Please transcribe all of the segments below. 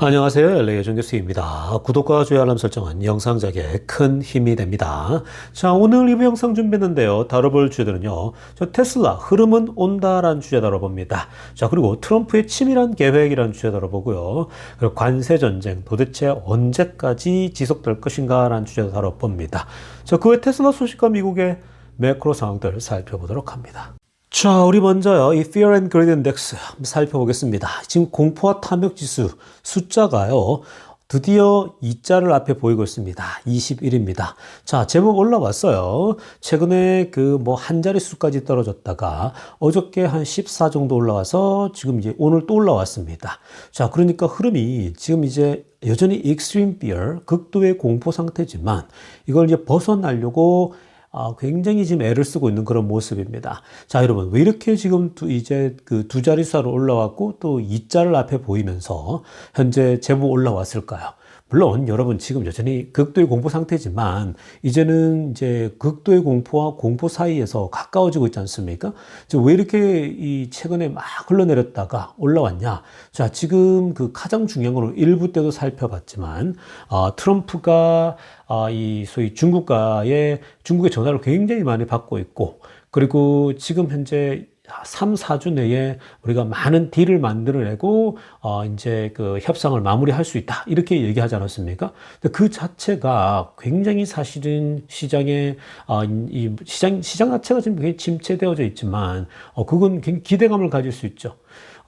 안녕하세요. LA 정교수입니다. 구독과 좋아요 알람 설정은 영상 제작에 큰 힘이 됩니다. 자, 오늘 리뷰 영상 준비했는데요. 다뤄볼 주제들은요. 테슬라 흐름은 온다라는 주제 다뤄봅니다. 자, 그리고 트럼프의 치밀한 계획이라는 주제 다뤄보고요. 그리고 관세 전쟁 도대체 언제까지 지속될 것인가라는 주제 다뤄봅니다. 자, 그 외 테슬라 소식과 미국의 매크로 상황들 살펴보도록 합니다. 자, 우리 먼저요, 이 Fear and Greed Index 한번 살펴보겠습니다. 지금 공포와 탐욕 지수 숫자가요, 드디어 2자를 앞에 보이고 있습니다. 21입니다. 자, 제법 올라왔어요. 최근에 한 자릿수까지 떨어졌다가 어저께 한 14 정도 올라와서 지금 이제 오늘 또 올라왔습니다. 자, 그러니까 흐름이 지금 이제 여전히 Extreme Fear, 극도의 공포 상태지만 이걸 이제 벗어나려고 굉장히 지금 애를 쓰고 있는 그런 모습입니다. 자, 여러분, 왜 이렇게 지금 이제 두 자릿수로 올라왔고 또 2자를 앞에 보이면서 현재 제법 올라왔을까요? 물론 여러분 지금 여전히 극도의 공포 상태지만 이제는 이제 극도의 공포와 공포 사이에서 가까워지고 있지 않습니까? 왜 이렇게 이 최근에 막 흘러내렸다가 올라왔냐? 자, 지금 가장 중요한 거는 일부 때도 살펴봤지만 트럼프가 이 소위 중국의 전화를 굉장히 많이 받고 있고, 그리고 지금 현재 3, 4주 내에 우리가 많은 딜을 만들어내고, 이제 협상을 마무리할 수 있다. 이렇게 얘기하지 않았습니까? 근데 그 자체가 굉장히 사실은 시장 자체가 지금 굉장히 침체되어져 있지만, 그건 굉장히 기대감을 가질 수 있죠.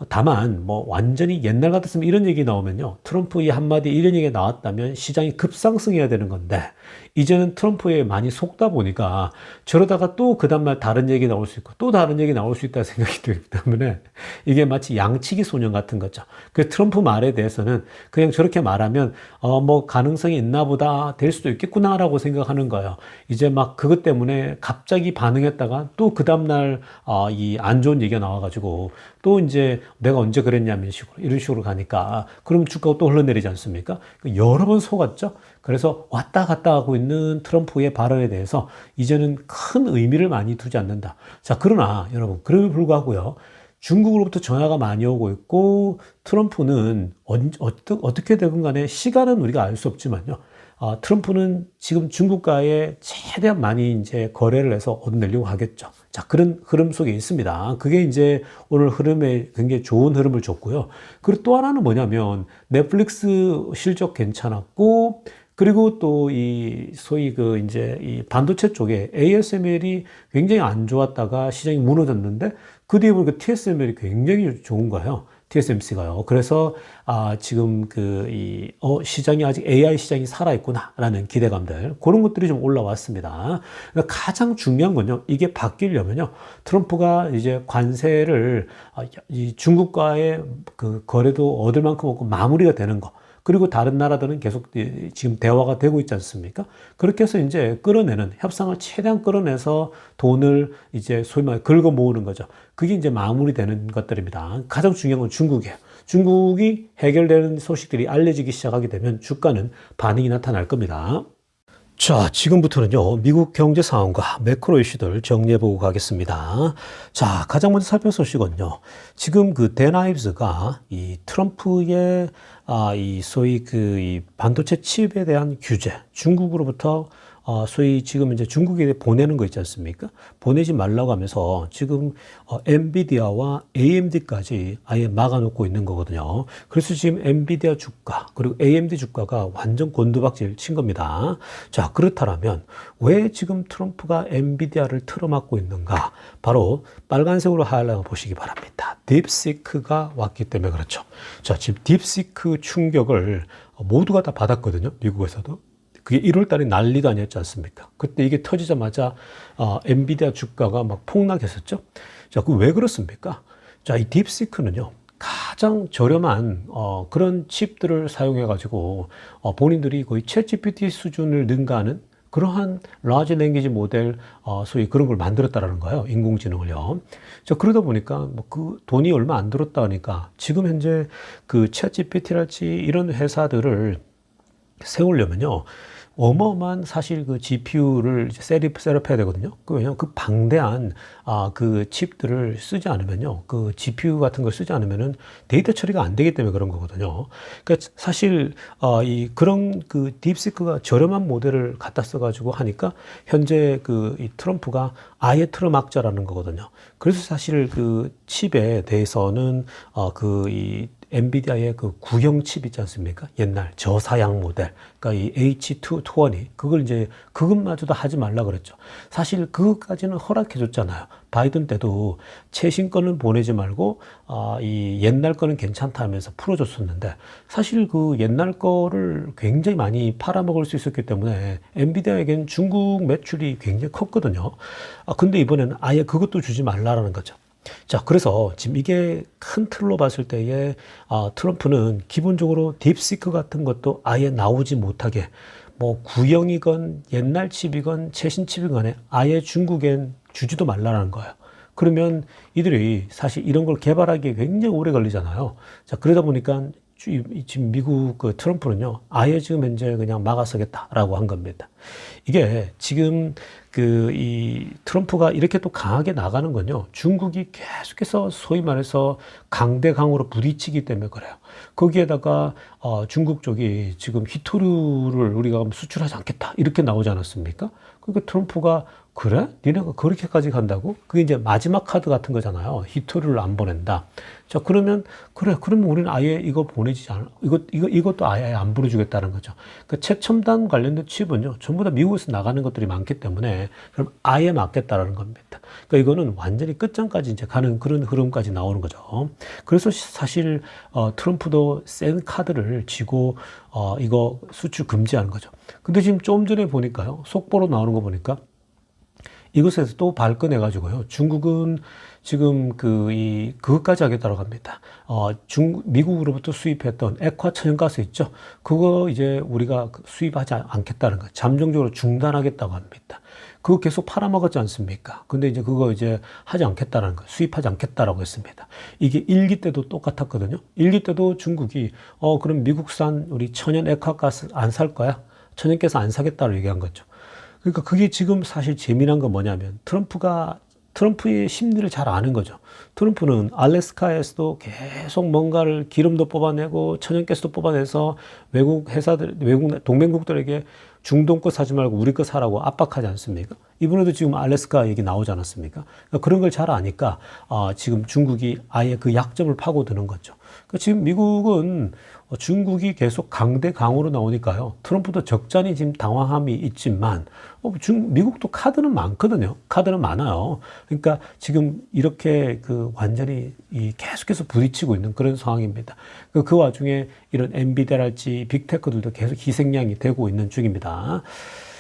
다만 완전히 옛날 같았으면 이런 얘기 나오면요, 트럼프 이 한마디 이런 얘기가 나왔다면 시장이 급상승해야 되는 건데, 이제는 트럼프에 많이 속다 보니까 저러다가 또 그 다음날 다른 얘기 나올 수 있고 또 다른 얘기 나올 수 있다는 생각이 들기 때문에 이게 마치 양치기 소년 같은 거죠. 그 트럼프 말에 대해서는 그냥 저렇게 말하면 가능성이 있나 보다, 될 수도 있겠구나라고 생각하는 거예요. 이제 막 그것 때문에 갑자기 반응했다가 또 그 다음날 이 안 좋은 얘기가 나와가지고 또 이제 내가 언제 그랬냐면 이런 식으로 가니까 그럼 주가가 또 흘러내리지 않습니까? 여러 번 속았죠. 그래서 왔다 갔다 하고 있는 트럼프의 발언에 대해서 이제는 큰 의미를 많이 두지 않는다. 자, 그러나 여러분, 그럼에도 불구하고요, 중국으로부터 전화가 많이 오고 있고 트럼프는 어떻게 되건 간에 시간은 우리가 알 수 없지만요, 트럼프는 지금 중국과의 최대한 많이 이제 거래를 해서 얻어내려고 하겠죠. 자, 그런 흐름 속에 있습니다. 그게 이제 오늘 흐름에 굉장히 좋은 흐름을 줬고요. 그리고 또 하나는 뭐냐면 넷플릭스 실적 괜찮았고, 그리고 또 소위 이제 이 반도체 쪽에 ASML이 굉장히 안 좋았다가 시장이 무너졌는데 그 뒤에 보니까 TSML이 굉장히 좋은 거예요. TSMC가요. 그래서 지금 시장이 아직 AI 시장이 살아있구나라는 기대감들, 그런 것들이 좀 올라왔습니다. 그러니까 가장 중요한 건요, 이게 바뀌려면요, 트럼프가 이제 관세를 이 중국과의 거래도 얻을 만큼 얻고 마무리가 되는 거. 그리고 다른 나라들은 계속 지금 대화가 되고 있지 않습니까? 그렇게 해서 이제 협상을 최대한 끌어내서 돈을 이제 소위 말해 긁어 모으는 거죠. 그게 이제 마무리되는 것들입니다. 가장 중요한 건 중국이에요. 중국이 해결되는 소식들이 알려지기 시작하게 되면 주가는 반응이 나타날 겁니다. 자, 지금부터는요, 미국 경제 상황과 매크로 이슈들 정리해보고 가겠습니다. 자, 가장 먼저 살펴볼 소식은요, 지금 댄 아이브스가 이 트럼프의 소위 이 반도체 칩에 대한 규제, 중국으로부터 소위 지금 이제 중국에 보내는 거 있지 않습니까? 보내지 말라고 하면서 지금 엔비디아와 AMD까지 아예 막아놓고 있는 거거든요. 그래서 지금 엔비디아 주가 그리고 AMD 주가가 완전 곤두박질 친 겁니다. 자, 그렇다면 왜 지금 트럼프가 엔비디아를 틀어막고 있는가? 바로 빨간색으로 하얀 보시기 바랍니다. 딥시크가 왔기 때문에 그렇죠. 자, 지금 딥시크 충격을 모두가 다 받았거든요. 미국에서도. 그게 1월 달에 난리도 아니었지 않습니까? 그때 이게 터지자마자 엔비디아 주가가 막 폭락했었죠. 자, 그 왜 그렇습니까? 자, 이 딥시크는요, 가장 저렴한 그런 칩들을 사용해 가지고 본인들이 거의 챗GPT 수준을 능가하는 그러한 라지 랭귀지 모델 소위 그런 걸 만들었다라는 거예요. 인공지능을요. 자, 그러다 보니까 그 돈이 얼마 안 들었다 하니까 지금 현재 챗GPT랄지 이런 회사들을 세우려면요, 어마어마한 사실 그 GPU를 셋업해야 되거든요. 왜냐하면 그 방대한 그 칩들을 쓰지 않으면요, 그 GPU 같은 걸 쓰지 않으면은 데이터 처리가 안 되기 때문에 그런 거거든요. 그러니까 사실 이 그런 그 딥시크가 저렴한 모델을 갖다 써가지고 하니까 현재 그 이 트럼프가 아예 틀어막자라는 거거든요. 그래서 사실 그 칩에 대해서는 그 이 엔비디아의 그 구형 칩 있지 않습니까? 옛날 저사양 모델, 그러니까 이 H220, 그걸 이제 그것마저도 하지 말라 그랬죠. 사실 그것까지는 허락해 줬잖아요. 바이든 때도 최신 거는 보내지 말고 이 옛날 거는 괜찮다 하면서 풀어줬었는데, 사실 그 옛날 거를 굉장히 많이 팔아먹을 수 있었기 때문에 엔비디아에겐 중국 매출이 굉장히 컸거든요. 근데 이번에는 아예 그것도 주지 말라라는 거죠. 자, 그래서 지금 이게 큰 틀로 봤을 때에 트럼프는 기본적으로 딥시크 같은 것도 아예 나오지 못하게, 뭐 구형이건 옛날 칩이건 최신 칩이건 아예 중국엔 주지도 말라는 거예요. 그러면 이들이 사실 이런 걸 개발하기에 굉장히 오래 걸리잖아요. 자, 그러다 보니까 지금 미국 그 트럼프는요, 아예 지금 현재 그냥 막아서겠다라고 한 겁니다. 이게 지금 그 이 트럼프가 이렇게 또 강하게 나가는 건요, 중국이 계속해서 소위 말해서 강대강으로 부딪히기 때문에 그래요. 거기에다가 중국 쪽이 지금 히토류를 우리가 수출하지 않겠다 이렇게 나오지 않았습니까? 그러니까 트럼프가 그래? 니네가 그렇게까지 간다고? 그게 이제 마지막 카드 같은 거잖아요. 히토류를 안 보낸다. 자, 그러면, 그래. 그러면 우리는 아예 이거 보내지 않아. 이것도 아예 안 보내주겠다는 거죠. 그 최첨단 관련된 칩은요, 전부 다 미국에서 나가는 것들이 많기 때문에, 그럼 아예 막겠다라는 겁니다. 그러니까 이거는 완전히 끝장까지 이제 가는 그런 흐름까지 나오는 거죠. 그래서 사실, 트럼프도 센 카드를 쥐고, 이거 수출 금지하는 거죠. 근데 지금 좀 전에 보니까요, 속보로 나오는 거 보니까, 이것에서 또 발끈해가지고요. 중국은 지금 그것까지 하겠다고 합니다. 미국으로부터 수입했던 액화 천연가스 있죠? 그거 이제 우리가 수입하지 않겠다는 거, 잠정적으로 중단하겠다고 합니다. 그거 계속 팔아먹었지 않습니까? 근데 이제 그거 이제 하지 않겠다는 거, 수입하지 않겠다라고 했습니다. 이게 1기 때도 똑같았거든요. 1기 때도 중국이, 그럼 미국산 우리 천연 액화가스 안 살 거야? 천연가스 안 사겠다고 얘기한 거죠. 그러니까 그게 지금 사실 재미난 건 뭐냐면 트럼프의 심리를 잘 아는 거죠. 트럼프는 알래스카에서도 계속 뭔가를 기름도 뽑아내고 천연가스도 뽑아내서 외국 회사들, 외국 동맹국들에게 중동 거 사지 말고 우리 거 사라고 압박하지 않습니까? 이번에도 지금 알래스카 얘기 나오지 않았습니까? 그러니까 그런 걸 잘 아니까 지금 중국이 아예 그 약점을 파고드는 거죠. 그러니까 지금 미국은 중국이 계속 강대강으로 나오니까요, 트럼프도 적잖이 지금 당황함이 있지만 미국도 카드는 많거든요. 카드는 많아요. 그러니까 지금 이렇게 그 완전히 계속해서 부딪히고 있는 그런 상황입니다. 그 와중에 이런 엔비디아랄지 빅테크들도 계속 희생양이 되고 있는 중입니다.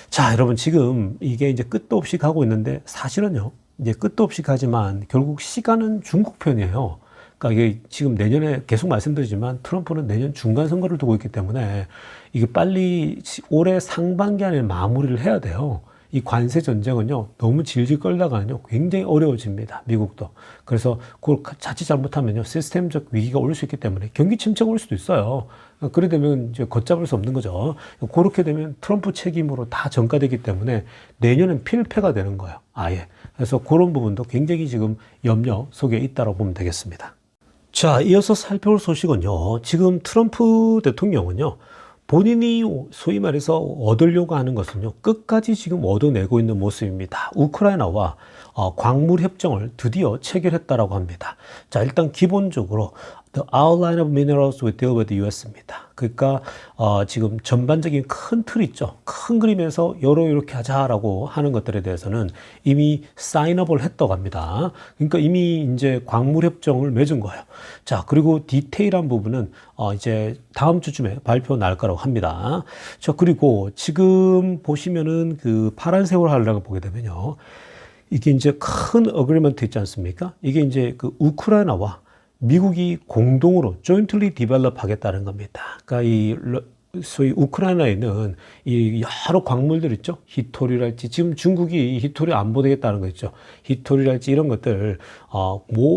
자, 여러분, 지금 이게 이제 끝도 없이 가고 있는데, 사실은요, 이제 끝도 없이 가지만 결국 시간은 중국 편이에요. 그러니까 이게 지금 내년에 계속 말씀드리지만 트럼프는 내년 중간 선거를 두고 있기 때문에 이게 빨리 올해 상반기 안에 마무리를 해야 돼요. 이 관세 전쟁은요, 너무 질질 끌다가는요, 굉장히 어려워집니다. 미국도. 그래서 그걸 자칫 잘못하면요, 시스템적 위기가 올 수 있기 때문에 경기 침체가 올 수도 있어요. 그래 되면 이제 걷잡을 수 없는 거죠. 그렇게 되면 트럼프 책임으로 다 전가되기 때문에 내년은 필패가 되는 거예요. 아예. 그래서 그런 부분도 굉장히 지금 염려 속에 있다고 보면 되겠습니다. 자, 이어서 살펴볼 소식은요, 지금 트럼프 대통령은요, 본인이 소위 말해서 얻으려고 하는 것은요, 끝까지 지금 얻어내고 있는 모습입니다. 우크라이나와 광물 협정을 드디어 체결했다라고 합니다. 자, 일단 기본적으로 The outline of minerals we deal with the US입니다. 그러니까 지금 전반적인 큰 틀 있죠. 큰 그림에서 이렇게 하자라고 하는 것들에 대해서는 이미 사인업을 했다고 합니다. 그러니까 이미 이제 광물 협정을 맺은 거예요. 자, 그리고 디테일한 부분은 이제 다음 주쯤에 발표 날 거라고 합니다. 자, 그리고 지금 보시면은 그 파란색으로 하려고 보게 되면요, 이게 이제 큰 어그리먼트 있지 않습니까? 이게 이제 그 우크라이나와 미국이 공동으로 jointly develop 하겠다는 겁니다. 그러니까 소위 우크라이나에 있는 이 여러 광물들 있죠? 히토리랄지, 지금 중국이 히토리 안 보내겠다는 거 있죠? 히토리랄지 이런 것들,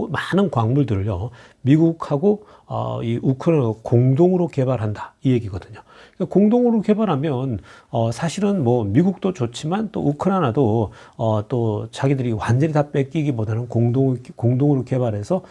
많은 광물들을요, 미국하고 이 우크라이나가 공동으로 개발한다 이 얘기거든요. 그러니까 공동으로 개발하면 사실은 뭐 미국도 좋지만 또 우크라이나도 또 자기들이 완전히 다 뺏기기보다는 공동으로 개발해서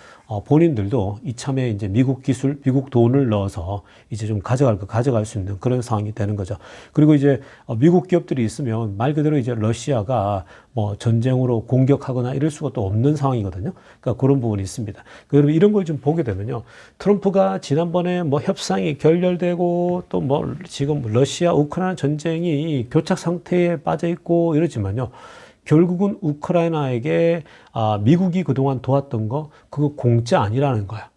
본인들도 이참에 이제 미국 기술, 미국 돈을 넣어서 이제 좀 가져갈 수 있는 그런 상황이 되는 거죠. 그리고 이제 미국 기업들이 있으면 말 그대로 이제 러시아가 뭐 전쟁으로 공격하거나 이럴 수가 또 없는 상황이거든요. 그러니까 그런 부분이 있습니다. 그러면 이런 걸 좀 보게 되면요. 트럼프가 지난번에 뭐 협상이 결렬되고 또 뭐 지금 러시아 우크라이나 전쟁이 교착 상태에 빠져 있고 이러지만요. 결국은 우크라이나에게 미국이 그동안 도왔던 거 그거 공짜 아니라는 거야.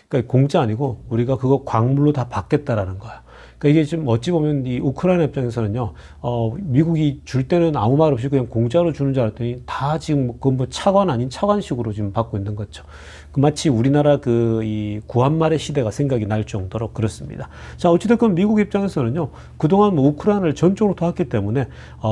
그러니까 공짜 아니고 우리가 그거 광물로 다 받겠다라는 거야. 그러니까 이게 좀 어찌 보면 이 우크라이나 입장에서는요, 미국이 줄 때는 아무 말 없이 그냥 공짜로 주는 줄 알았더니 다 지금 그 뭐 차관 아닌 차관식으로 지금 받고 있는 거죠. 마치 우리나라 이 구한말의 시대가 생각이 날 정도로 그렇습니다. 자, 어찌됐건 미국 입장에서는요, 그동안 뭐 우크라이나를 전적으로 도왔기 때문에,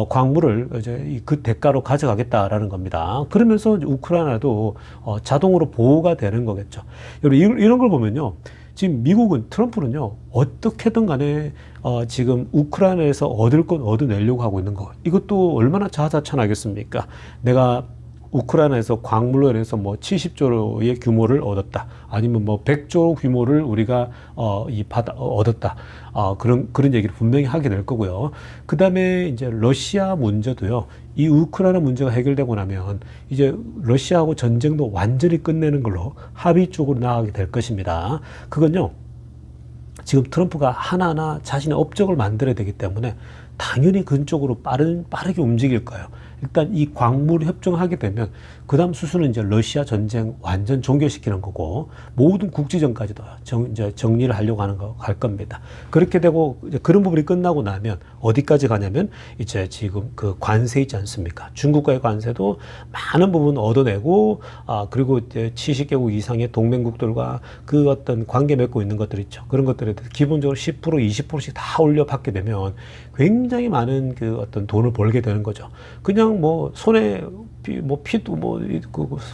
광물을 이제 그 대가로 가져가겠다라는 겁니다. 그러면서 우크라이나도, 자동으로 보호가 되는 거겠죠. 여러분, 이런 걸 보면요. 지금 미국은, 트럼프는요, 어떻게든 간에, 지금 우크라이나에서 얻을 건 얻어내려고 하고 있는 거. 이것도 얼마나 자사천하겠습니까? 내가 우크라이나에서 광물로 인해서 뭐 70조의 규모를 얻었다. 아니면 뭐 100조 규모를 우리가 얻었다. 그런 얘기를 분명히 하게 될 거고요. 그 다음에 이제 러시아 문제도요. 이 우크라이나 문제가 해결되고 나면 이제 러시아하고 전쟁도 완전히 끝내는 걸로 합의 쪽으로 나가게 될 것입니다. 그건요. 지금 트럼프가 하나하나 자신의 업적을 만들어야 되기 때문에 당연히 그쪽으로 빠르게 움직일 거예요. 일단 이 광물 협정하게 되면 그 다음 수순은 이제 러시아 전쟁 완전 종결시키는 거고 모든 국지전까지도 이제 정리를 하려고 할 겁니다. 그렇게 되고 이제 그런 부분이 끝나고 나면 어디까지 가냐면 이제 지금 그 관세 있지 않습니까? 중국과의 관세도 많은 부분 얻어내고 그리고 이제 70개국 이상의 동맹국들과 그 어떤 관계 맺고 있는 것들 있죠. 그런 것들에 대해서 기본적으로 10% 20%씩 다 올려받게 되면 굉장히 많은 그 어떤 돈을 벌게 되는 거죠. 그냥 뭐 손에 피도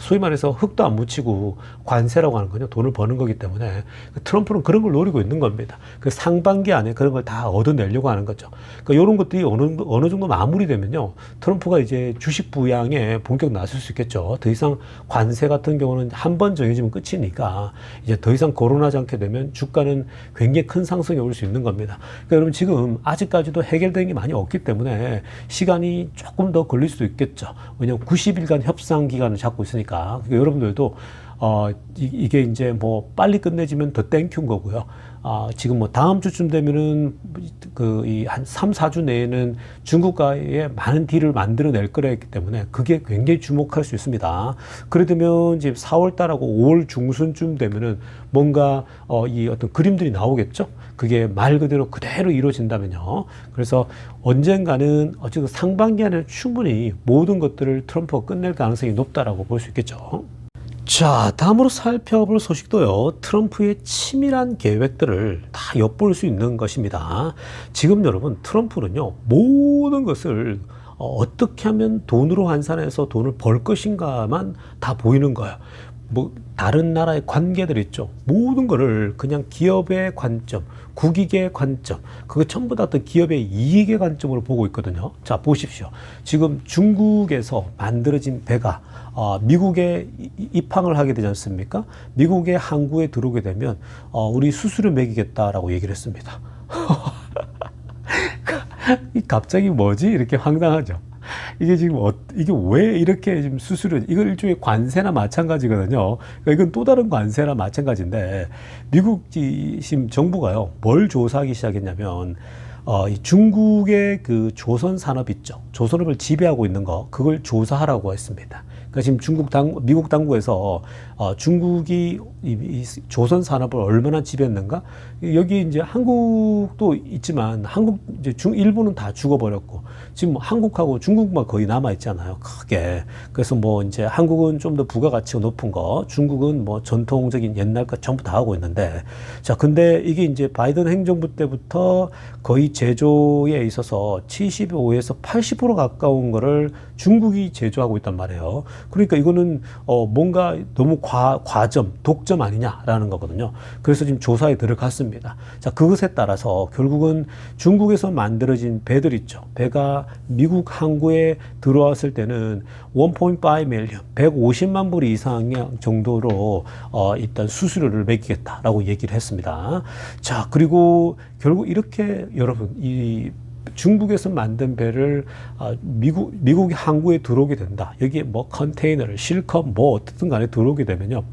소위 말해서 흙도 안 묻히고 관세라고 하는 거죠. 돈을 버는 거기 때문에 트럼프는 그런 걸 노리고 있는 겁니다. 그 상반기 안에 그런 걸 다 얻어내려고 하는 거죠. 그러니까 이런 것들이 어느 정도 마무리되면요. 트럼프가 이제 주식 부양에 본격 나설 수 있겠죠. 더 이상 관세 같은 경우는 한 번 정해지면 끝이니까 이제 더 이상 거론하지 않게 되면 주가는 굉장히 큰 상승이 올 수 있는 겁니다. 그러니까 여러분 지금 아직까지도 해결된 게 많이 없기 때문에 시간이 조금 더 걸릴 수도 있겠죠. 왜냐하면 90일간 협상 기간을 잡고 있으니까. 그러니까 여러분들도 이게 이제 뭐 빨리 끝내지면 더 땡큐인 거고요. 지금 뭐 다음 주쯤 되면은 한 3, 4주 내에는 중국과의 많은 딜을 만들어낼 거라기 때문에 그게 굉장히 주목할 수 있습니다. 그래 되면 이제 4월 달하고 5월 중순쯤 되면은 뭔가 이 어떤 그림들이 나오겠죠. 그게 말 그대로 이루어진다면요. 그래서 언젠가는 어쨌든 상반기 안에 충분히 모든 것들을 트럼프가 끝낼 가능성이 높다라고 볼 수 있겠죠. 자, 다음으로 살펴볼 소식도요. 트럼프의 치밀한 계획들을 다 엿볼 수 있는 것입니다. 지금 여러분, 트럼프는요, 모든 것을 어떻게 하면 돈으로 환산해서 돈을 벌 것인가만 다 보이는 거예요. 뭐 다른 나라의 관계들 있죠. 모든 거를 그냥 기업의 관점, 국익의 관점, 그거 전부 다 어떤 기업의 이익의 관점으로 보고 있거든요. 자, 보십시오. 지금 중국에서 만들어진 배가 미국에 입항을 하게 되지 않습니까? 미국의 항구에 들어오게 되면 우리 수수료 매기겠다라고 얘기를 했습니다. 갑자기 뭐지? 이렇게 황당하죠. 이게 지금 이게 왜 이렇게 지금 수수료, 이건 일종의 관세나 마찬가지거든요. 그러니까 이건 또 다른 관세나 마찬가지인데 미국 지금 정부가요, 뭘 조사하기 시작했냐면 이 중국의 그 조선 산업 있죠. 조선업을 지배하고 있는 거, 그걸 조사하라고 했습니다. 그러니까 지금 미국 당국에서 중국이 이 조선 산업을 얼마나 지배했는가? 여기 이제 한국도 있지만 일본은 다 죽어버렸고 지금 한국하고 중국만 거의 남아 있잖아요. 크게. 그래서 뭐 이제 한국은 좀 더 부가가치가 높은 거, 중국은 뭐 전통적인 옛날 것 전부 다 하고 있는데, 자, 근데 이게 이제 바이든 행정부 때부터 거의 제조에 있어서 75에서 80% 가까운 거를 중국이 제조하고 있단 말이에요. 그러니까 이거는 뭔가 너무 과점, 독점 아니냐라는 거거든요. 그래서 지금 조사에 들어갔습니다. 자, 그것에 따라서 결국은 중국에서 만들어진 배들 있죠. 배가 미국 항구에 들어왔을 때는 1.5 밀리언, 150만 불 이상 정도로 일단 수수료를 매기겠다라고 얘기를 했습니다. 자, 그리고 결국 이렇게 여러분 이 중국에서 만든 배를 미국 항구에 들어오게 된다. 여기에 뭐 컨테이너를 실컷 뭐 어떻든 간에 들어오게 되면요.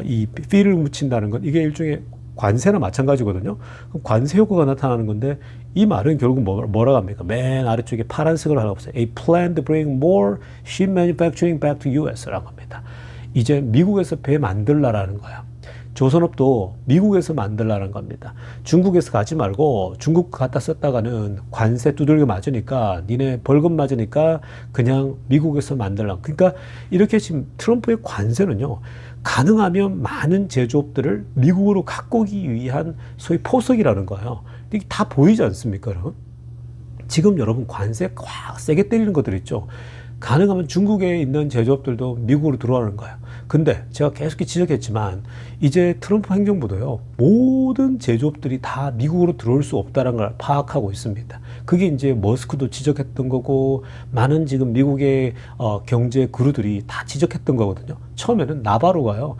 이 피를 묻힌다는 건 이게 일종의 관세나 마찬가지거든요. 그럼 관세 효과가 나타나는 건데 이 말은 결국 뭐라고 합니까? 맨 아래쪽에 파란색으로 하라고 보세요. A plan to bring more ship manufacturing back to US라고 합니다. 이제 미국에서 배 만들라라는 거야. 조선업도 미국에서 만들라는 겁니다. 중국에서 가지 말고 중국 갖다 썼다가는 관세 두들겨 맞으니까 니네 벌금 맞으니까 그냥 미국에서 만들라. 그러니까 이렇게 지금 트럼프의 관세는요. 가능하면 많은 제조업들을 미국으로 갖고 오기 위한 소위 포석이라는 거예요. 이게 다 보이지 않습니까, 여러분? 지금 여러분 관세 확 세게 때리는 것들 있죠. 가능하면 중국에 있는 제조업들도 미국으로 들어오는 거예요. 근데 제가 계속 지적했지만 이제 트럼프 행정부도요. 모든 제조업들이 다 미국으로 들어올 수 없다는 걸 파악하고 있습니다. 그게 이제 머스크도 지적했던 거고 많은 지금 미국의 경제 그루들이 다 지적했던 거거든요. 처음에는 나바로가요.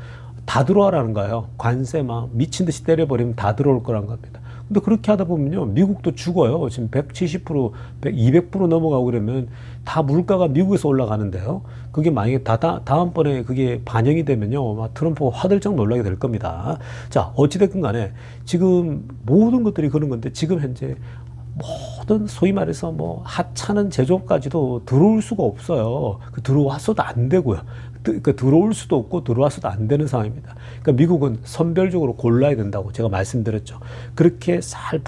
다 들어와라는 거예요. 관세 막 미친 듯이 때려버리면 다 들어올 거란 겁니다. 근데 그렇게 하다 보면요. 미국도 죽어요. 지금 170%, 200% 넘어가고 그러면 다 물가가 미국에서 올라가는데요. 그게 만약에 다음번에 그게 반영이 되면요. 막 트럼프가 화들짝 놀라게 될 겁니다. 자, 어찌됐든 간에 지금 모든 것들이 그런 건데 지금 현재 모든 소위 말해서 뭐 하찮은 제조업까지도 들어올 수가 없어요. 들어왔어도 안 되고요. 그러니까 들어올 수도 없고 들어왔어도 안 되는 상황입니다. 그러니까 미국은 선별적으로 골라야 된다고 제가 말씀드렸죠. 그렇게 잘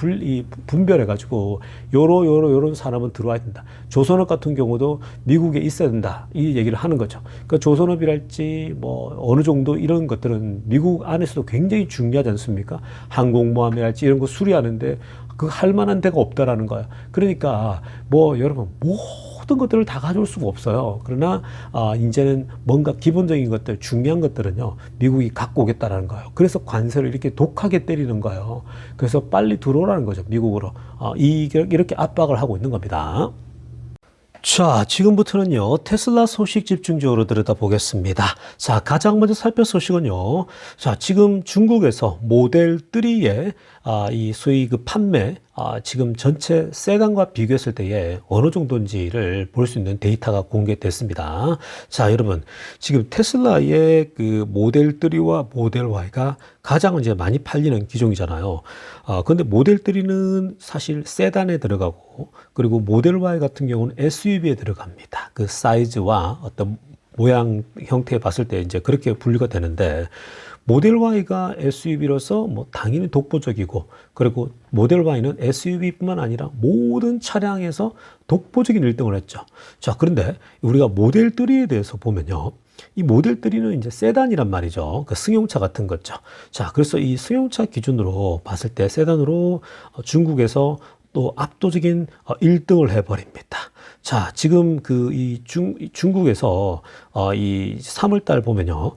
분별해가지고 요런 사람은 들어와야 된다. 조선업 같은 경우도 미국에 있어야 된다. 이 얘기를 하는 거죠. 그러니까 조선업이랄지 뭐 어느 정도 이런 것들은 미국 안에서도 굉장히 중요하지 않습니까? 항공모함이랄지 이런 거 수리하는데 그 할 만한 데가 없다라는 거예요. 그러니까 뭐 여러분 모든 것들을 다 가져올 수가 없어요. 그러나 이제는 뭔가 기본적인 것들, 중요한 것들은요 미국이 갖고 오겠다라는 거예요. 그래서 관세를 이렇게 독하게 때리는 거예요. 그래서 빨리 들어오라는 거죠, 미국으로. 이렇게 압박을 하고 있는 겁니다. 자, 지금부터는요, 테슬라 소식 집중적으로 들여다보겠습니다. 자, 가장 먼저 살펴 소식은요, 자, 지금 중국에서 모델 3의 이 소위 그 판매, 지금 전체 세단과 비교했을 때에 어느 정도인지를 볼 수 있는 데이터가 공개됐습니다. 자, 여러분, 지금 테슬라의 그 모델 3와 모델 Y가 가장 이제 많이 팔리는 기종이잖아요. 근데 모델 3는 사실 세단에 들어가고, 그리고 모델 Y 같은 경우는 SUV에 들어갑니다. 그 사이즈와 어떤 모양 형태에 봤을 때 이제 그렇게 분류가 되는데, 모델 Y가 SUV로서 뭐 당연히 독보적이고, 그리고 모델 Y는 SUV뿐만 아니라 모든 차량에서 독보적인 1등을 했죠. 자, 그런데 우리가 모델 3에 대해서 보면요. 이 모델 3는 이제 세단이란 말이죠. 그 승용차 같은 거죠. 자, 그래서 이 승용차 기준으로 봤을 때 세단으로 중국에서 또 압도적인 1등을 해버립니다. 자, 지금 중국에서 이 3월달 보면요,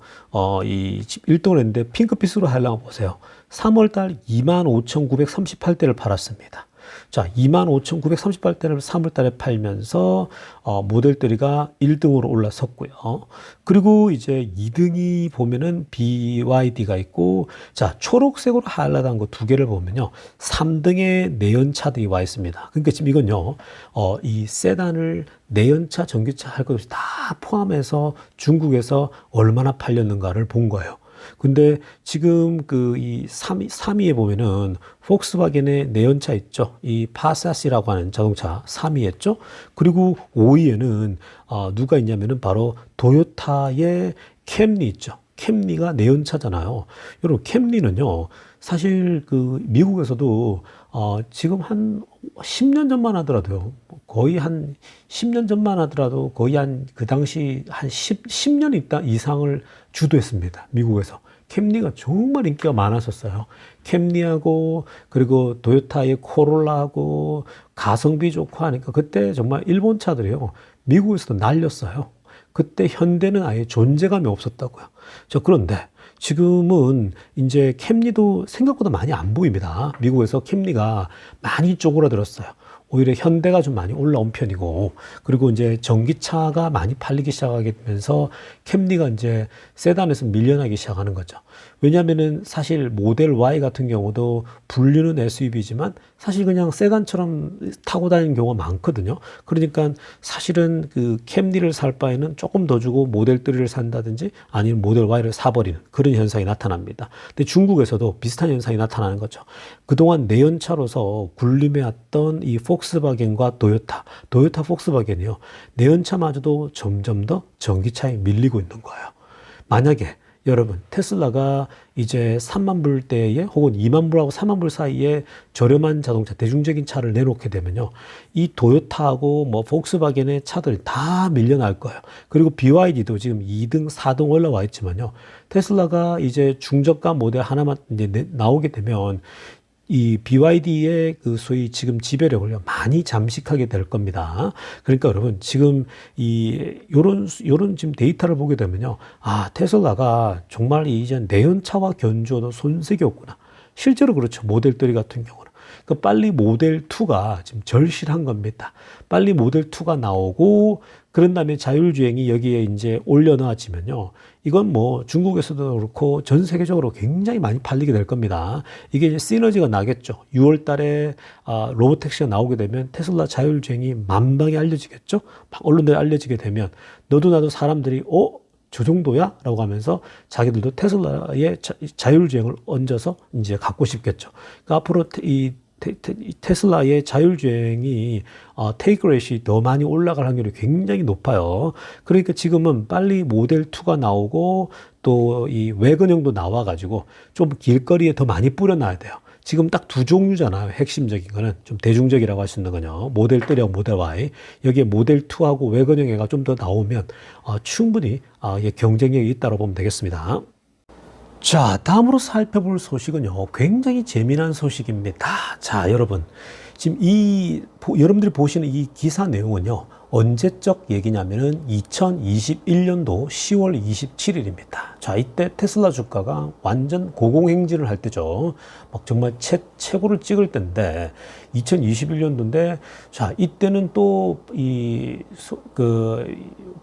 이 1등을 했는데 핑크빛으로 하려고 보세요. 3월달 25,938대를 팔았습니다. 자, 25,938대를 3월달에 팔면서 모델 3가 1등으로 올라섰고요. 그리고 이제 2등이 보면은 BYD가 있고, 자, 초록색으로 하이라이트한 거 두 개를 보면요, 3등에 내연차들이 와 있습니다. 그러니까 지금 이건요, 이 세단을 내연차, 전기차 할 것 없이 다 포함해서 중국에서 얼마나 팔렸는가를 본 거예요. 근데 지금 이 3위에 보면은 폭스바겐의 내연차 있죠. 이 파사시라고 하는 자동차 3위였죠. 그리고 5위에는 누가 있냐면은 바로 도요타의 캠리 있죠. 캠리가 내연차잖아요. 여러분, 캠리는요, 사실 미국에서도 지금 한 10년 전만 하더라도요, 거의 한 10년 전만 하더라도 거의 그 당시 한 10년 이상을 주도했습니다. 미국에서. 캠리가 정말 인기가 많았었어요. 캠리하고, 그리고 도요타의 코롤라하고, 가성비 좋고 하니까 그때 정말 일본 차들이요, 미국에서도 날렸어요. 그때 현대는 아예 존재감이 없었다고요. 그런데 지금은 이제 캠리도 생각보다 많이 안 보입니다. 미국에서 캠리가 많이 쪼그라들었어요. 오히려 현대가 좀 많이 올라온 편이고, 그리고 이제 전기차가 많이 팔리기 시작하게 되면서 캠리가 이제 세단에서 밀려나기 시작하는 거죠. 왜냐면은 사실 모델 Y 같은 경우도 분류는 SUV지만 사실 그냥 세단처럼 타고 다니는 경우가 많거든요. 그러니까 사실은 그 캠리를 살 바에는 조금 더 주고 모델 3를 산다든지 아니면 모델 Y를 사버리는 그런 현상이 나타납니다. 근데 중국에서도 비슷한 현상이 나타나는 거죠. 그동안 내연차로서 군림해왔던 이 폭스바겐과 도요타 폭스바겐이요. 내연차마저도 점점 더 전기차에 밀리고 있는 거예요. 만약에 여러분 테슬라가 이제 3만 불대에 혹은 2만 불하고 4만 불 사이에 저렴한 자동차, 대중적인 차를 내놓게 되면요, 이 도요타하고 뭐 폭스바겐의 차들이 다 밀려날 거예요. 그리고 BYD도 지금 2등, 4등 올라와 있지만요, 테슬라가 이제 중저가 모델 하나만 이제 나오게 되면 이 BYD의 그 소위 지금 지배력을 많이 잠식하게 될 겁니다. 그러니까 여러분 지금 요런 지금 데이터를 보게 되면요, 아, 테슬라가 정말 이제 내연차와 견주어도 손색이 없구나. 실제로 그렇죠. 모델 3 같은 경우는. 그 빨리 모델 2가 지금 절실한 겁니다. 빨리 모델 2가 나오고 그런 다음에 자율주행이 여기에 이제 올려놔지면요, 이건 뭐 중국에서도 그렇고 전 세계적으로 굉장히 많이 팔리게 될 겁니다. 이게 이제 시너지가 나겠죠. 6월 달에 로보택시가 나오게 되면 테슬라 자율주행이 만방에 알려지겠죠. 언론들에 알려지게 되면 너도 나도 사람들이 저 정도야? 라고 하면서 자기들도 테슬라의 자율주행을 얹어서 이제 갖고 싶겠죠. 그러니까 앞으로 이 테슬라의 자율주행이 테이크 레이시 더 많이 올라갈 확률이 굉장히 높아요. 그러니까 지금은 빨리 모델 2가 나오고 또 이 외건형도 나와가지고 좀 길거리에 더 많이 뿌려놔야 돼요. 지금 딱 두 종류잖아요. 핵심적인 거는 좀 대중적이라고 할 수 있는 거요. 모델 3하고 모델 Y. 여기에 모델 2하고 외건형애가 좀 더 나오면 충분히 경쟁력이 있다고 보면 되겠습니다. 자, 다음으로 살펴볼 소식은요, 굉장히 재미난 소식입니다. 자, 여러분, 지금 여러분들이 보시는 이 기사 내용은요, 언제적 얘기냐면은 2021년도 10월 27일입니다. 자, 이때 테슬라 주가가 완전 고공행진을 할 때죠. 막 정말 최고를 찍을 때인데, 2021년도인데, 자, 이때는 또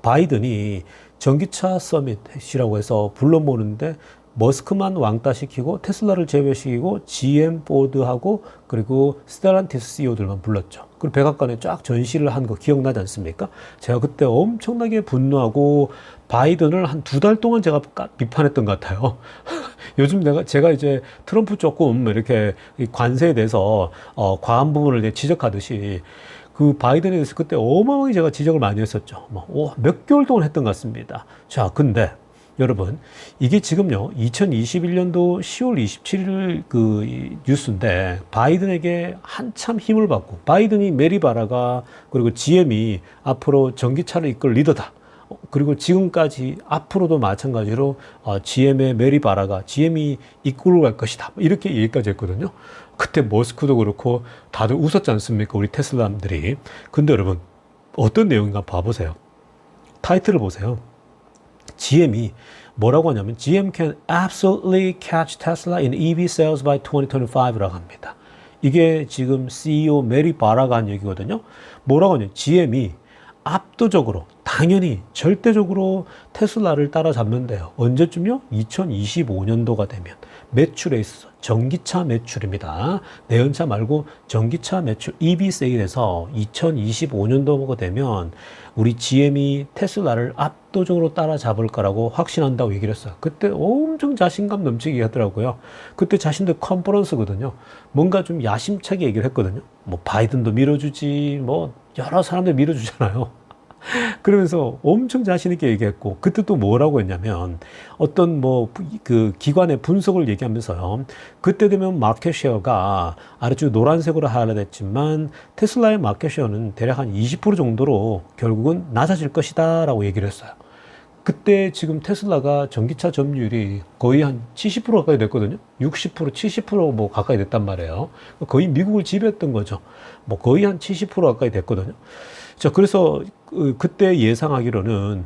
바이든이 전기차 서밋이라고 해서 불러 모으는데, 머스크만 왕따시키고 테슬라를 제외시키고 GM, 포드하고 그리고 스텔란티스 CEO들만 불렀죠. 그리고 백악관에 쫙 전시를 한 거 기억나지 않습니까? 제가 그때 엄청나게 분노하고 바이든을 한 2달 동안 제가 비판했던 것 같아요. 요즘 제가 이제 트럼프 조금 이렇게 관세에 대해서 과한 부분을 이제 지적하듯이 그 바이든에 대해서 그때 어마어마하게 제가 지적을 많이 했었죠. 몇 개월 동안 했던 것 같습니다. 자, 근데 여러분, 이게 지금요, 2021년도 10월 27일 그 뉴스인데, 바이든에게 한참 힘을 받고, 바이든이 메리 바라가, 그리고 GM이 앞으로 전기차를 이끌 리더다. 그리고 지금까지 앞으로도 마찬가지로 GM의 메리 바라가 GM이 이끌고 갈 것이다. 이렇게 얘기까지 했거든요. 그때 머스크도 그렇고 다들 웃었지 않습니까? 우리 테슬라들이. 근데 여러분, 어떤 내용인가 봐보세요. 타이틀을 보세요. GM이 뭐라고 하냐면 GM can absolutely catch Tesla in EV sales by 2025라고 합니다. 이게 지금 CEO 메리 바라가 한 얘기거든요. 뭐라고 하냐면 GM이 압도적으로 당연히 절대적으로 테슬라를 따라잡는데요. 언제쯤요? 2025년도가 되면 매출에 있어서 전기차 매출입니다. 내연차 말고 전기차 매출 EV 세일에서 2025년도가 되면 우리 GM이 테슬라를 압도적으로 따라잡을 거라고 확신한다고 얘기를 했어요. 그때 엄청 자신감 넘치게 하더라고요. 그때 자신들 컨퍼런스거든요. 뭔가 좀 야심차게 얘기를 했거든요. 뭐 바이든도 밀어주지, 뭐 여러 사람들 밀어주잖아요. 그러면서 엄청 자신있게 얘기했고, 그때 또 뭐라고 했냐면, 어떤 그 기관의 분석을 얘기하면서요, 그때 되면 마켓쉐어가 아래쪽 노란색으로 하락했지만, 테슬라의 마켓쉐어는 대략 한 20% 정도로 결국은 낮아질 것이다 라고 얘기를 했어요. 그때 지금 테슬라가 전기차 점유율이 거의 한 70% 가까이 됐거든요. 60%, 70% 뭐 가까이 됐단 말이에요. 거의 미국을 지배했던 거죠. 뭐 거의 한 70% 가까이 됐거든요. 자, 그래서 그때 예상하기로는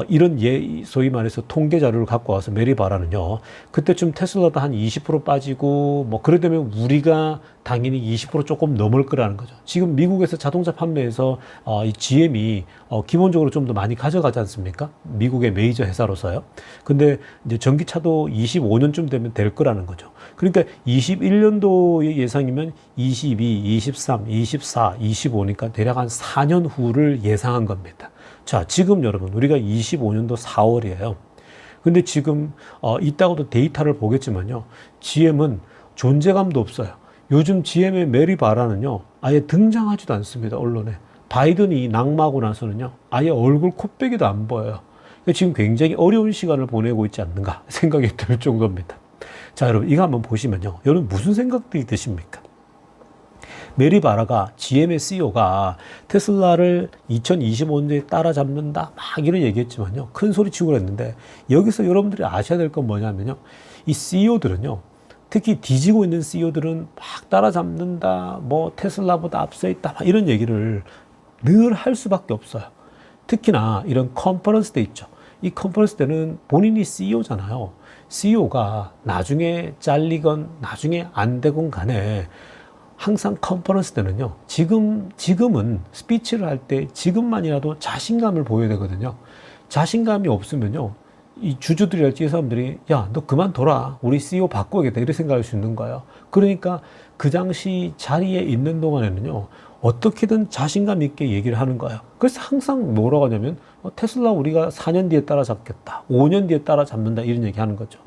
이런 소위 말해서 통계 자료를 갖고 와서 메리바라는요. 그때쯤 테슬라도 한 20% 빠지고 뭐 그래 되면 우리가 당연히 20% 조금 넘을 거라는 거죠. 지금 미국에서 자동차 판매에서 이 GM이 기본적으로 좀 더 많이 가져가지 않습니까? 미국의 메이저 회사로서요. 근데 이제 전기차도 25년쯤 되면 될 거라는 거죠. 그러니까 21년도의 예상이면 22, 23, 24, 25니까 대략 한 4년 후를 예상한 겁니다. 자, 지금 여러분 우리가 25년도 4월이에요. 근데 지금 이따가도 데이터를 보겠지만요. GM은 존재감도 없어요. 요즘 GM의 메리 바라는요. 아예 등장하지도 않습니다. 언론에. 바이든이 낙마하고 나서는요. 아예 얼굴 코빼기도 안 보여요. 그러니까 지금 굉장히 어려운 시간을 보내고 있지 않는가 생각이 들 정도입니다. 자, 여러분 이거 한번 보시면요. 여러분 무슨 생각들이 드십니까? 메리 바라가 GM의 CEO가 테슬라를 2025년에 따라잡는다 막 이런 얘기했지만요. 큰 소리 치고 그랬는데 여기서 여러분들이 아셔야 될 건 뭐냐면요. 이 CEO들은요. 특히 뒤지고 있는 CEO들은 막 따라잡는다, 뭐 테슬라보다 앞서 있다 막 이런 얘기를 늘 할 수밖에 없어요. 특히나 이런 컨퍼런스 때 있죠. 이 컨퍼런스 때는 본인이 CEO잖아요. CEO가 나중에 잘리건 나중에 안 되건 간에 항상 컨퍼런스 때는요. 지금은 스피치를 할 때 지금만이라도 자신감을 보여야 되거든요. 자신감이 없으면요. 이 주주들이랄지 이 사람들이 야, 너 그만둬라. 우리 CEO 바꿔야겠다. 이렇게 생각할 수 있는 거예요. 그러니까 그 당시 자리에 있는 동안에는요. 어떻게든 자신감 있게 얘기를 하는 거예요. 그래서 항상 뭐라고 하냐면 테슬라 우리가 4년 뒤에 따라잡겠다. 5년 뒤에 따라잡는다. 이런 얘기 하는 거죠.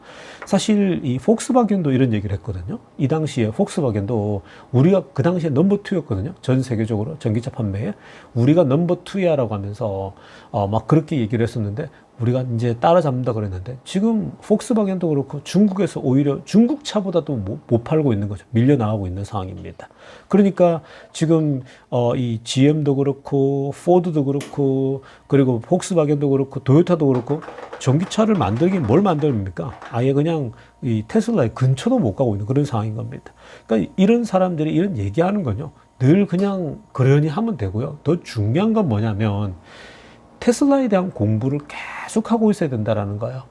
사실 이 폭스바겐도 이런 얘기를 했거든요. 이 당시에 폭스바겐도 우리가 그 당시에 넘버 2였거든요. 전 세계적으로 전기차 판매에. 우리가 넘버 2야 라고 하면서 막 그렇게 얘기를 했었는데 우리가 이제 따라잡는다 그랬는데 지금 폭스바겐도 그렇고 중국에서 오히려 중국 차보다도 못 팔고 있는 거죠. 밀려나가고 있는 상황입니다. 그러니까 지금 이 GM도 그렇고 포드도 그렇고 그리고 폭스바겐도 그렇고 도요타도 그렇고 전기차를 만들긴 뭘 만듭니까? 아예 그냥 이 테슬라의 근처도 못 가고 있는 그런 상황인 겁니다. 그러니까 이런 사람들이 이런 얘기하는 건요. 늘 그냥 그러니 하면 되고요. 더 중요한 건 뭐냐면 테슬라에 대한 공부를 계속하고 있어야 된다는 거예요.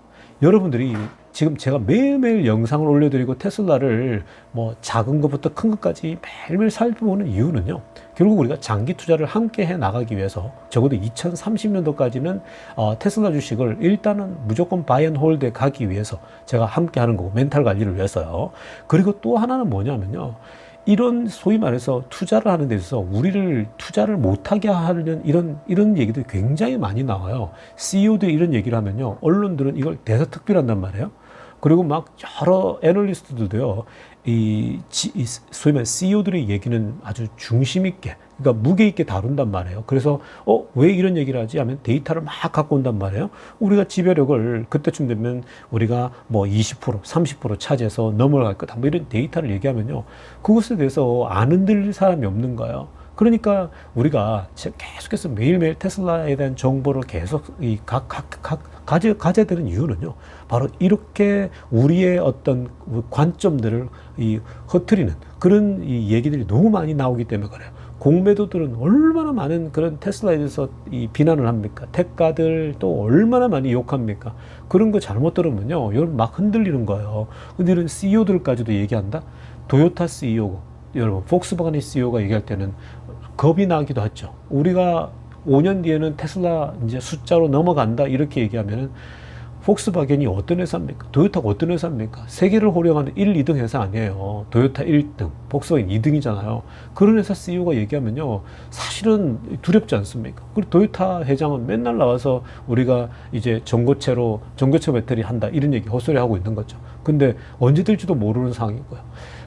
여러분들이 지금 제가 매일매일 영상을 올려드리고 테슬라를 뭐 작은 것부터 큰 것까지 매일매일 살펴보는 이유는요. 결국 우리가 장기 투자를 함께 해 나가기 위해서 적어도 2030년도까지는 테슬라 주식을 일단은 무조건 바이 앤 홀드에 가기 위해서 제가 함께 하는 거고 멘탈 관리를 위해서요. 그리고 또 하나는 뭐냐면요. 이런 소위 말해서 투자를 하는 데 있어서 우리를 투자를 못하게 하는 이런 얘기들이 굉장히 많이 나와요. CEO들이 이런 얘기를 하면요. 언론들은 이걸 대서특필한단 말이에요. 그리고 막 여러 애널리스트들도요. 소위 말해 CEO들의 얘기는 아주 중심 있게, 그러니까 무게 있게 다룬단 말이에요. 그래서 왜 이런 얘기를 하지 하면 데이터를 막 갖고 온단 말이에요. 우리가 지배력을 그때쯤 되면 우리가 뭐 20%, 30% 차지해서 넘어갈 거다. 뭐 이런 데이터를 얘기하면요. 그것에 대해서 안 흔들릴 사람이 없는 거예요. 그러니까 우리가 계속해서 매일매일 테슬라에 대한 정보를 계속 가져야 되는 이유는요. 바로 이렇게 우리의 어떤 관점들을 흐트리는 그런 얘기들이 너무 많이 나오기 때문에 그래요. 공매도들은 얼마나 많은 그런 테슬라에 대해서 비난을 합니까? 택가들 또 얼마나 많이 욕합니까? 그런 거 잘못 들으면요. 여러분 막 흔들리는 거예요. 근데 이런 CEO들까지도 얘기한다? 도요타 CEO고, 여러분, 폭스바겐의 CEO가 얘기할 때는 겁이 나기도 하죠. 우리가 5년 뒤에는 테슬라 이제 숫자로 넘어간다 이렇게 얘기하면은 폭스바겐이 어떤 회사입니까? 도요타가 어떤 회사입니까? 세계를 호령하는 1, 2등 회사 아니에요. 도요타 1등, 폭스바겐 2등이잖아요. 그런 회사 CEO가 얘기하면요. 사실은 두렵지 않습니까? 그리고 도요타 회장은 맨날 나와서 우리가 이제 전고체 배터리 한다 이런 얘기 헛소리 하고 있는 거죠. 근데 언제 될지도 모르는 상황이고요.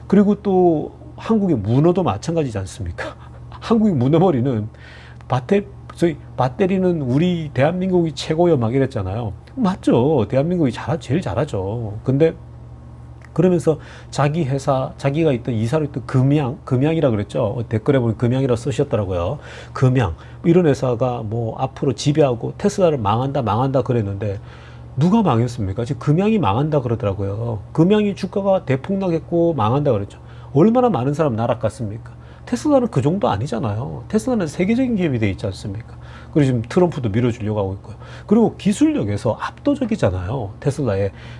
그리고 또 한국의 문어도 마찬가지지 않습니까? 한국의 문어머리는 배터리는 우리 대한민국이 최고요 막 이랬잖아요. 맞죠. 대한민국이 제일 잘하죠. 근데 그러면서 자기 회사, 자기가 있던 이사로 있던 금양이라 그랬죠. 댓글에 보면 금양이라 쓰셨더라고요. 금양. 이런 회사가 뭐 앞으로 지배하고 테슬라를 망한다 그랬는데 누가 망했습니까? 지금 금양이 망한다 그러더라고요. 금양이 주가가 대폭락했고 망한다 그랬죠. 얼마나 많은 사람 날아갔습니까? 테슬라는 그 정도 아니잖아요. 테슬라는 세계적인 기업이 돼 있지 않습니까? 그리고 지금 트럼프도 밀어주려고 하고 있고요. 그리고 기술력에서 압도적이잖아요.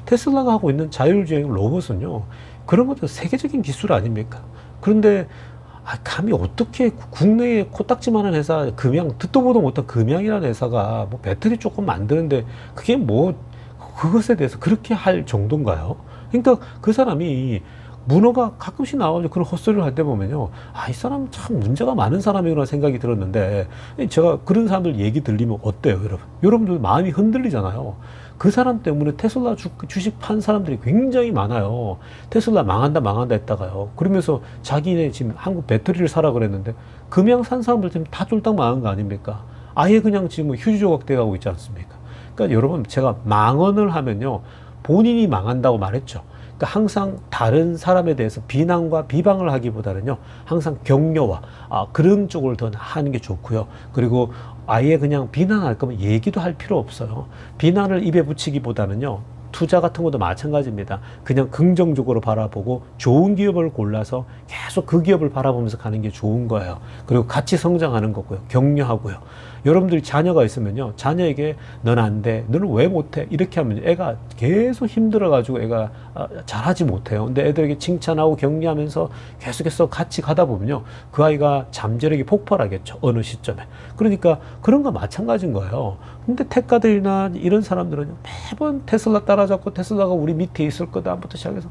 테슬라가 하고 있는 자율주행 로봇은요, 그런 것도 세계적인 기술 아닙니까? 그런데 감히 어떻게 국내에 코딱지만한 회사, 금양, 듣도 보도 못한 금양이라는 회사가 뭐 배터리 조금 만드는데 그게 뭐 그것에 대해서 그렇게 할 정도인가요? 그러니까 그 사람이 문어가 가끔씩 나와가지고 그런 헛소리를 할 때 보면요, 이 사람 참 문제가 많은 사람이구나 생각이 들었는데, 제가 그런 사람들 얘기 들리면 어때요, 여러분? 여러분들 마음이 흔들리잖아요. 그 사람 때문에 테슬라 주식 판 사람들이 굉장히 많아요. 테슬라 망한다 했다가요. 그러면서 자기네 지금 한국 배터리를 사라 그랬는데 금양 산 사람들 지금 다 쫄딱 망한 거 아닙니까? 아예 그냥 지금 휴지 조각 돼가고 있지 않습니까? 그러니까 여러분, 제가 망언을 하면요, 본인이 망한다고 말했죠. 그러니까 항상 다른 사람에 대해서 비난과 비방을 하기보다는요, 항상 격려와 그런 쪽을 더 하는 게 좋고요. 그리고 아예 그냥 비난할 거면 얘기도 할 필요 없어요. 비난을 입에 붙이기보다는요, 투자 같은 것도 마찬가지입니다. 그냥 긍정적으로 바라보고 좋은 기업을 골라서 계속 그 기업을 바라보면서 가는 게 좋은 거예요. 그리고 같이 성장하는 거고요. 격려하고요. 여러분들이 자녀가 있으면요, 자녀에게 넌 안 돼, 너는 왜 못해, 이렇게 하면 애가 계속 힘들어가지고 애가 잘하지 못해요. 근데 애들에게 칭찬하고 격려하면서 계속해서 같이 가다 보면요, 그 아이가 잠재력이 폭발하겠죠, 어느 시점에. 그러니까 그런 거 마찬가지인 거예요. 근데 테크가들이나 이런 사람들은 매번 테슬라 따라잡고 테슬라가 우리 밑에 있을 거다부터 시작해서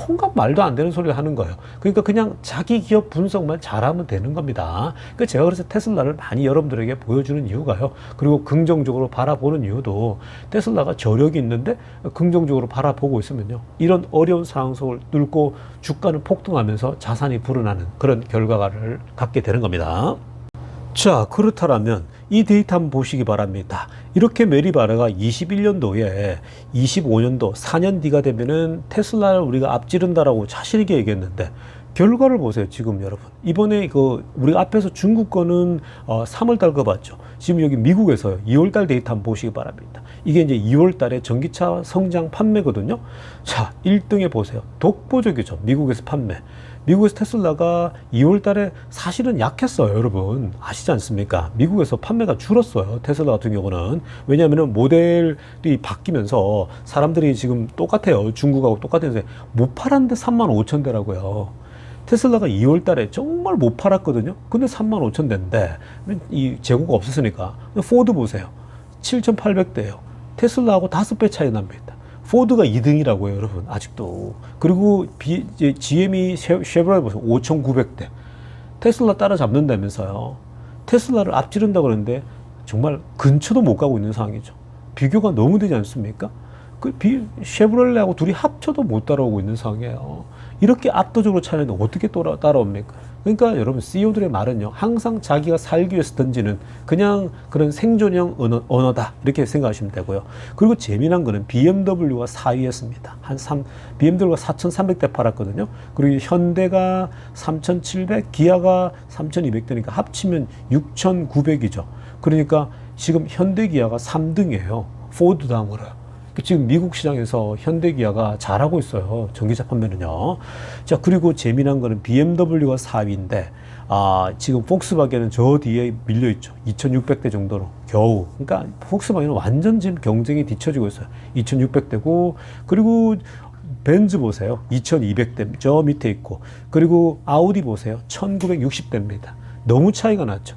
온갖 말도 안 되는 소리를 하는 거예요. 그러니까 그냥 자기 기업 분석만 잘하면 되는 겁니다. 그러니까 제가 그래서 테슬라를 많이 여러분들에게 보여주는 이유가요, 그리고 긍정적으로 바라보는 이유도, 테슬라가 저력이 있는데 긍정적으로 바라보고 있으면요, 이런 어려운 상황 속을 뚫고 주가는 폭등하면서 자산이 불어나는 그런 결과를 갖게 되는 겁니다. 자, 그렇다면 이 데이터 한번 보시기 바랍니다. 이렇게 메리 바르가 21년도에 25년도 4년 뒤가 되면은 테슬라를 우리가 앞지른다라고 자신 있게 얘기했는데, 결과를 보세요. 지금 여러분, 이번에 우리가 앞에서 중국 거는 3월달 거 봤죠. 지금 여기 미국에서 2월달 데이터 한번 보시기 바랍니다. 이게 이제 2월달에 전기차 성장 판매거든요. 자, 1등에 보세요. 독보적이죠. 미국에서 판매. 미국에서 테슬라가 2월달에 사실은 약했어요. 여러분 아시지 않습니까? 미국에서 판매가 줄었어요. 테슬라 같은 경우는. 왜냐하면 모델이 바뀌면서 사람들이 지금 똑같아요. 중국하고 똑같아서 못 팔았는데 35,000대라고요. 테슬라가 2월 달에 정말 못 팔았거든요. 근데 35,000대인데 이 재고가 없었으니까. 포드 보세요. 7,800대예요. 테슬라하고 5배 차이 납니다. 포드가 2등이라고요, 여러분. 아직도. 그리고 GM이 쉐보레 보세요. 5,900대. 테슬라 따라잡는다면서요. 테슬라를 앞지른다 그러는데 정말 근처도 못 가고 있는 상황이죠. 비교가 너무 되지 않습니까? 쉐보레하고 둘이 합쳐도 못 따라오고 있는 상황이에요. 이렇게 압도적으로 차이는데 어떻게 따라옵니까? 그러니까 여러분, CEO들의 말은요, 항상 자기가 살기 위해서 던지는 그냥 그런 생존형 언어다, 이렇게 생각하시면 되고요. 그리고 재미난 거는 BMW가 4위였습니다. BMW가 4,300대 팔았거든요. 그리고 현대가 3,700, 기아가 3,200대니까 합치면 6,900이죠. 그러니까 지금 현대 기아가 3등이에요. 포드 다음으로요. 지금 미국 시장에서 현대기아가 잘하고 있어요. 전기차 판매는요. 자, 그리고 재미난 거는 BMW가 4위인데, 지금 폭스바겐은 저 뒤에 밀려있죠. 2,600대 정도로 겨우. 그러니까 폭스바겐은 완전 지금 경쟁이 뒤처지고 있어요. 2,600대고, 그리고 벤츠 보세요. 2,200대 저 밑에 있고, 그리고 아우디 보세요. 1,960대입니다. 너무 차이가 났죠.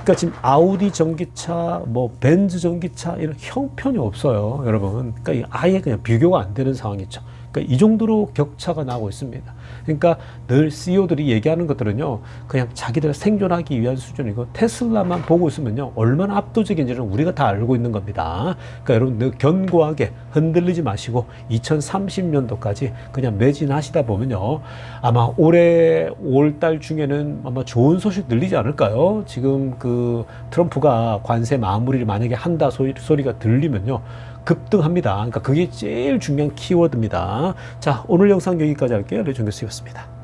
그러니까 지금 아우디 전기차, 벤츠 전기차 이런 형편이 없어요, 여러분. 그러니까 아예 그냥 비교가 안 되는 상황이죠. 그러니까 이 정도로 격차가 나고 있습니다. 그러니까 늘 CEO들이 얘기하는 것들은요, 그냥 자기들 생존하기 위한 수준이고, 테슬라만 보고 있으면요, 얼마나 압도적인지는 우리가 다 알고 있는 겁니다. 그러니까 여러분, 늘 견고하게 흔들리지 마시고 2030년도까지 그냥 매진하시다 보면요, 아마 올해 5월달 중에는 아마 좋은 소식 들리지 않을까요? 지금 트럼프가 관세 마무리를 만약에 한다 소리가 들리면요, 급등합니다. 그러니까 그게 제일 중요한 키워드입니다. 자, 오늘 영상 여기까지 할게요. 류정교수였습니다.